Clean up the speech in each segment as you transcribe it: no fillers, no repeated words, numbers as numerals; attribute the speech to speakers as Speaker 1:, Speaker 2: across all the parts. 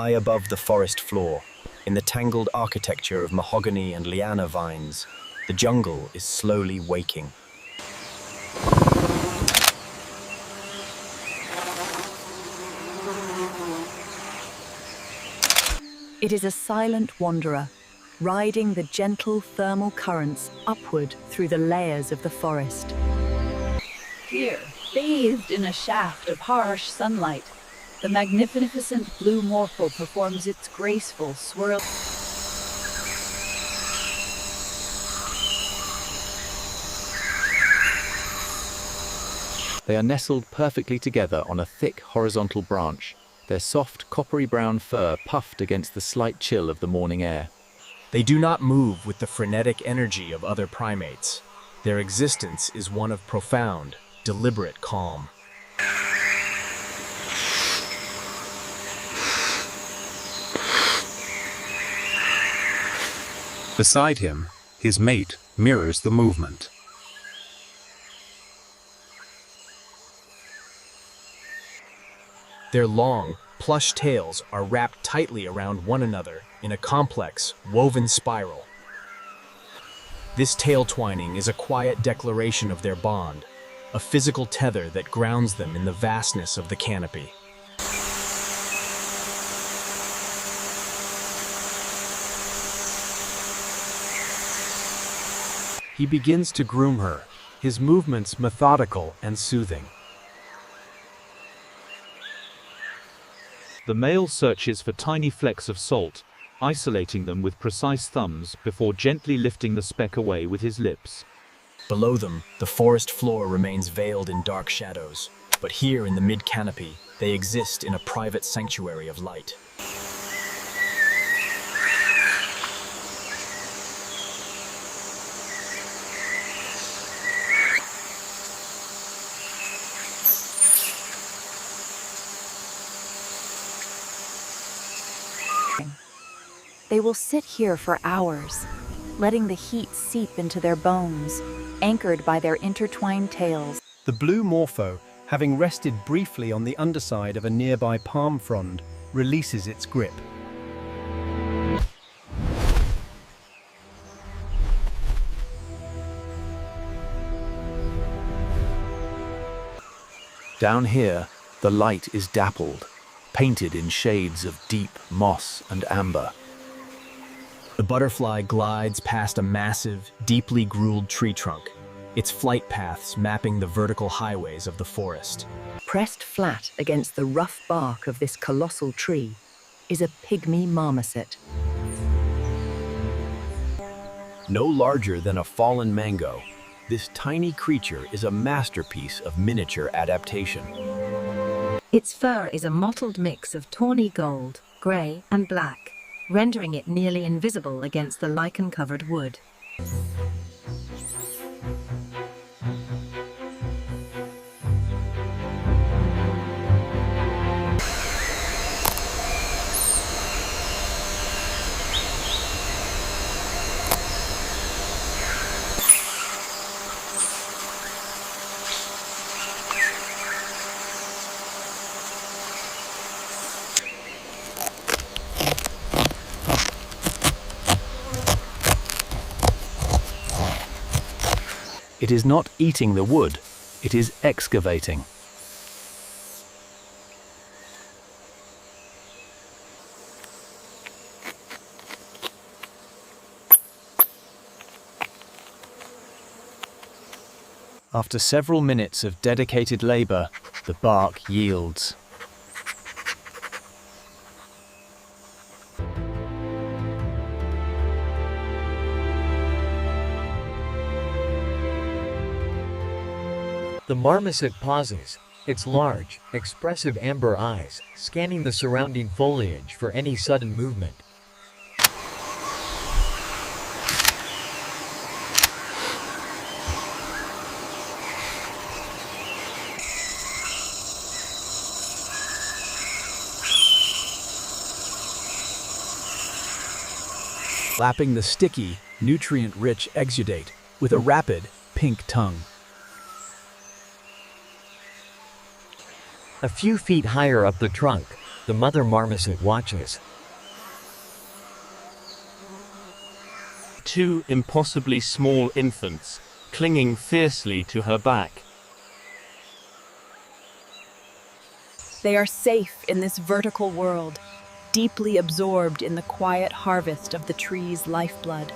Speaker 1: high above the forest floor, in the tangled architecture of mahogany and liana vines, the jungle is slowly waking.
Speaker 2: It is a silent wanderer, riding the gentle thermal currents upward through the layers of the forest. Here, bathed in a shaft of harsh sunlight, the magnificent blue morpho performs its graceful swirl.
Speaker 3: They are nestled perfectly together on a thick horizontal branch, their soft coppery brown fur puffed against the slight chill of the morning air.
Speaker 1: They do not move with the frenetic energy of other primates. Their existence is one of profound, deliberate calm.
Speaker 4: Beside him, his mate mirrors the movement.
Speaker 1: Their long, plush tails are wrapped tightly around one another in a complex, woven spiral. This tail twining is a quiet declaration of their bond, a physical tether that grounds them in the vastness of the canopy.
Speaker 5: He begins to groom her, his movements methodical and soothing.
Speaker 6: The male searches for tiny flecks of salt, isolating them with precise thumbs before gently lifting the speck away with his lips.
Speaker 1: Below them, the forest floor remains veiled in dark shadows, but here in the mid-canopy, they exist in a private sanctuary of light.
Speaker 2: They will sit here for hours, letting the heat seep into their bones, anchored by their intertwined tails.
Speaker 7: The blue morpho, having rested briefly on the underside of a nearby palm frond, releases its grip.
Speaker 3: Down here, the light is dappled, painted in shades of deep moss and amber.
Speaker 1: The butterfly glides past a massive, deeply grooved tree trunk, its flight paths mapping the vertical highways of the forest.
Speaker 2: Pressed flat against the rough bark of this colossal tree is a Pygmy Marmoset.
Speaker 1: No larger than a fallen mango, this tiny creature is a masterpiece of miniature adaptation.
Speaker 8: Its fur is a mottled mix of tawny gold, grey and black, rendering it nearly invisible against the lichen-covered wood.
Speaker 3: It is not eating the wood, it is excavating. After several minutes of dedicated labor, the bark yields.
Speaker 9: The marmoset pauses, its large, expressive amber eyes scanning the surrounding foliage for any sudden movement.
Speaker 1: Lapping the sticky, nutrient-rich exudate with a rapid, pink tongue.
Speaker 9: A few feet higher up the trunk, The mother marmoset watches.
Speaker 10: Two impossibly small infants, clinging fiercely to her back.
Speaker 2: They are safe in this vertical world, deeply absorbed in the quiet harvest of the tree's lifeblood.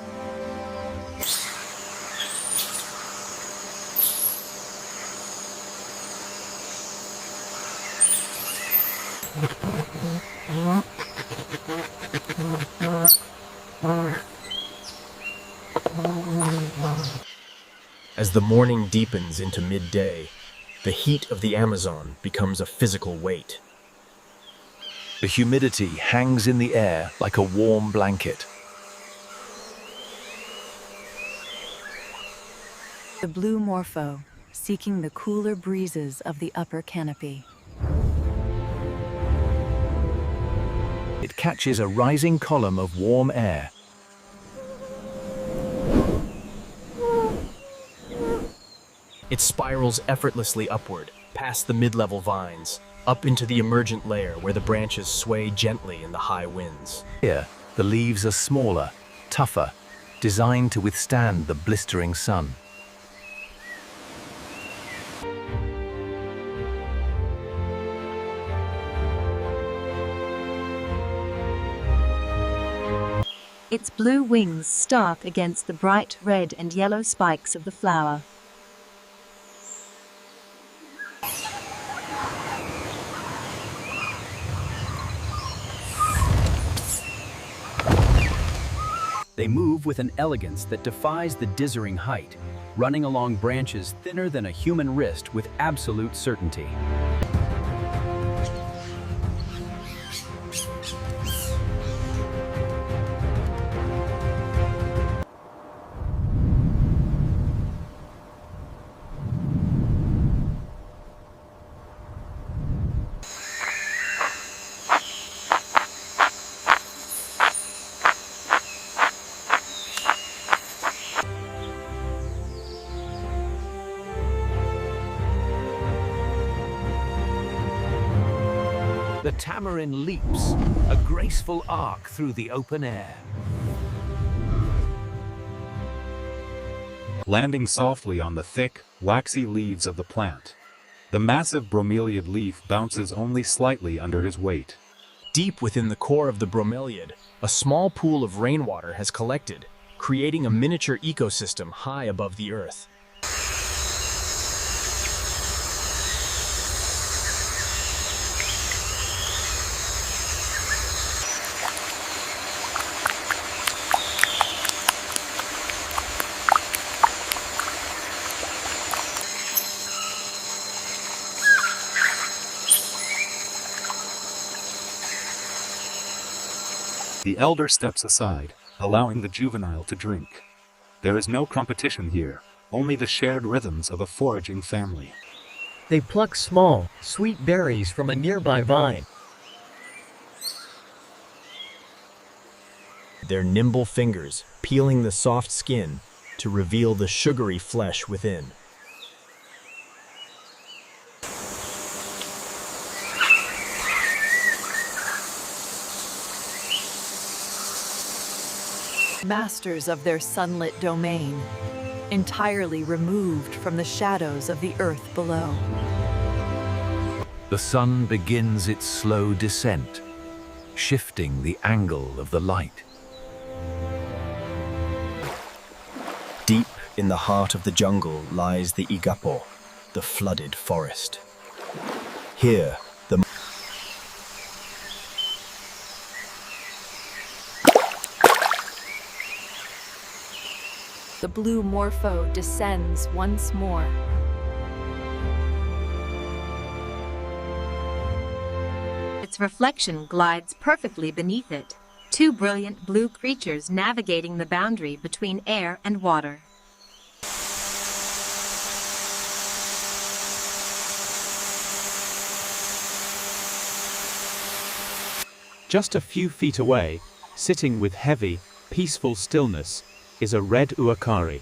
Speaker 1: As the morning deepens into midday, the heat of the Amazon becomes a physical weight.
Speaker 11: The humidity hangs in the air like a warm blanket.
Speaker 2: The blue morpho, seeking the cooler breezes of the upper canopy.
Speaker 11: It catches a rising column of warm air.
Speaker 1: It spirals effortlessly upward, past the mid-level vines, up into the emergent layer where the branches sway gently in the high winds.
Speaker 11: Here, the leaves are smaller, tougher, designed to withstand the blistering sun.
Speaker 8: Its blue wings stark against the bright red and yellow spikes of the flower.
Speaker 12: They move with an elegance that defies the dizzying height, running along branches thinner than a human wrist with absolute certainty.
Speaker 11: The tamarin leaps, a graceful arc through the open air.
Speaker 4: Landing softly on the thick, waxy leaves of the plant. The massive bromeliad leaf bounces only slightly under his weight.
Speaker 1: Deep within the core of the bromeliad, a small pool of rainwater has collected, creating a miniature ecosystem high above the earth.
Speaker 4: The elder steps aside, allowing the juvenile to drink. There is no competition here, only the shared rhythms of a foraging family.
Speaker 9: They pluck small, sweet berries from a nearby vine.
Speaker 1: Their nimble fingers peeling the soft skin to reveal the sugary flesh within.
Speaker 2: Masters of their sunlit domain, entirely removed from the shadows of the earth below.
Speaker 11: The sun begins its slow descent, shifting the angle of the light.
Speaker 1: Deep in the heart of the jungle lies the Igapo, the flooded forest. Here,
Speaker 2: The blue morpho descends once more.
Speaker 8: Its reflection glides perfectly beneath it. Two brilliant blue creatures navigating the boundary between air and water.
Speaker 6: Just a few feet away, sitting with heavy, peaceful stillness, is a red Uakari.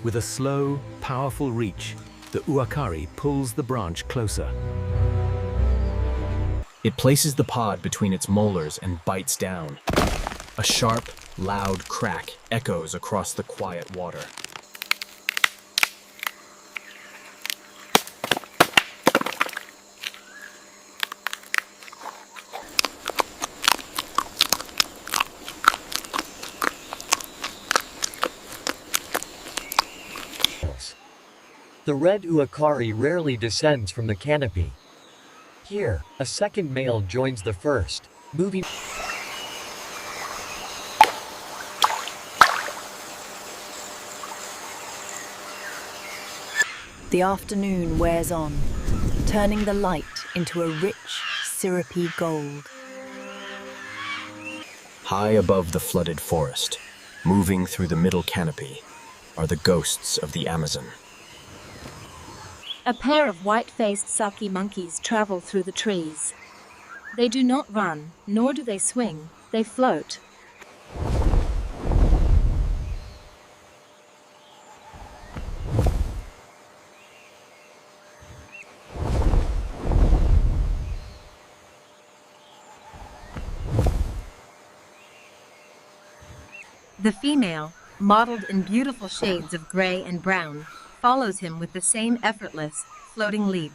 Speaker 11: With a slow, powerful reach, the Uakari pulls the branch closer.
Speaker 1: It places the pod between its molars and bites down. A sharp, loud crack echoes across the quiet water.
Speaker 9: The red Uakari rarely descends from the canopy. Here, a second male joins the first, moving.
Speaker 2: The afternoon wears on, turning the light into a rich, syrupy gold.
Speaker 1: High above the flooded forest, moving through the middle canopy, are the ghosts of the Amazon.
Speaker 13: A pair of white-faced Saki monkeys travel through the trees. They do not run, nor do they swing, they float.
Speaker 8: The female, modeled in beautiful shades of gray and brown, follows him with the same effortless, floating leap.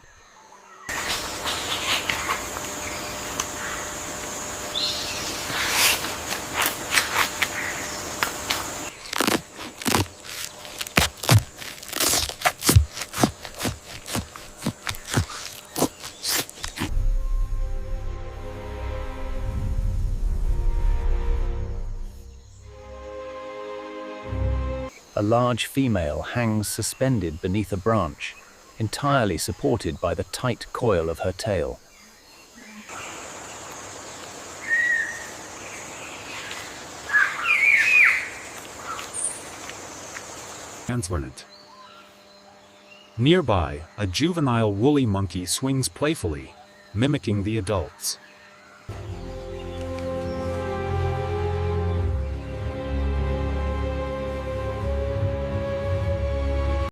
Speaker 12: A large female hangs suspended beneath a branch, entirely supported by the tight coil of her tail.
Speaker 4: Transparent. Nearby, a juvenile woolly monkey swings playfully, mimicking the adults.